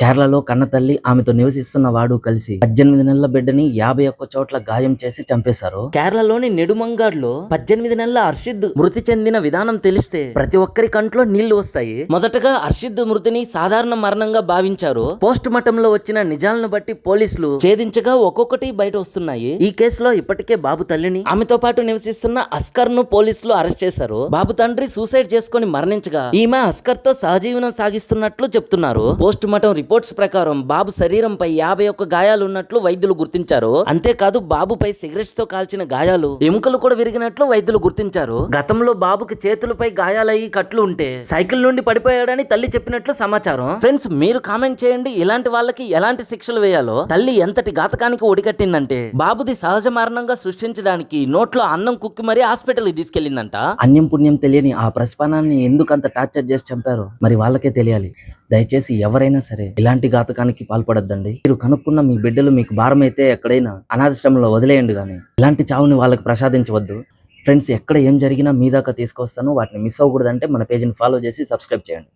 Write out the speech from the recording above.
కేరళలో కన్నతల్లి ఆమెతో నివసిస్తున్న వాడు కలిసి 18 నెలల బిడ్డని 51 చోట్ల గాయం చేసి చంపేశారు. కేరళలోని నెడుమంగాడ్లో 18 నెలల హర్షిద్ మృతి చెందిన విధానం తెలిస్తే ప్రతి ఒక్కరి కంట్లో నీళ్లు వస్తాయి. మొదటగా హర్షిద్ మృతిని సాధారణ మరణంగా భావించారు. పోస్ట్ మార్టం లో వచ్చిన నిజాలను బట్టి పోలీసులు ఛేదించగా ఒక్కొక్కటి బయట వస్తున్నాయి. ఈ కేసులో ఇప్పటికే బాబు తల్లిని ఆమెతో పాటు నివసిస్తున్న అస్కర్ ను పోలీసులు అరెస్ట్ చేశారు. బాబు తండ్రి సూసైడ్ చేసుకుని మరణించగా ఈమె అస్కర్ తో సహజీవనం సాగిస్తున్నట్లు చెప్తున్నారు. పోస్ట్ మార్టం రిపోర్ట్స్ ప్రకారం బాబు శరీరంపై 51 గాయాలు ఉన్నట్లు వైద్యులు గుర్తించారు. అంతేకాదు బాబుపై సిగరెట్స్ తో కాల్చిన గాయాలు, ఎముకలు కూడా విరిగినట్లు వైద్యులు గుర్తించారు. గతంలో బాబుకి చేతులపై గాయాలయ్యి కట్లు ఉంటే సైకిల్ నుండి పడిపోయాడని తల్లి చెప్పినట్లు సమాచారం. ఫ్రెండ్స్, మీరు కామెంట్ చేయండి, ఇలాంటి వాళ్ళకి ఎలాంటి శిక్షలు వేయాలో. తల్లి ఎంతటి ఘాతకానికి ఒడికట్టిందంటే బాబుది సహజ మరణంగా సృష్టించడానికి నోట్లో అన్నం కుక్కి మరీ హాస్పిటల్ కి తీసుకెళ్లిందంట. అన్యం పుణ్యం తెలియని ఆ ప్రస్పానాన్ని ఎందుకు అంత టార్చర్ చేసి చంపారో మరి వాళ్ళకే తెలియాలి. దయచేసి ఎవరైనా సరే ఇలాంటి ఘాతకానికి పాల్పడొద్దండి. మీరు కనుక్కున్న మీ బిడ్డలు మీకు భారం అయితే ఎక్కడైనా అనాథాశ్రమంలో వదిలేయండి, కానీ ఇలాంటి చావుని వాళ్ళకి ప్రసాదించవద్దు. ఫ్రెండ్స్, ఎక్కడ ఏం జరిగినా మీ దాకా తీసుకొస్తాను. వాటిని మిస్ అవ్వకూడదంటే మన పేజీని ఫాలో చేసి సబ్స్క్రైబ్ చేయండి.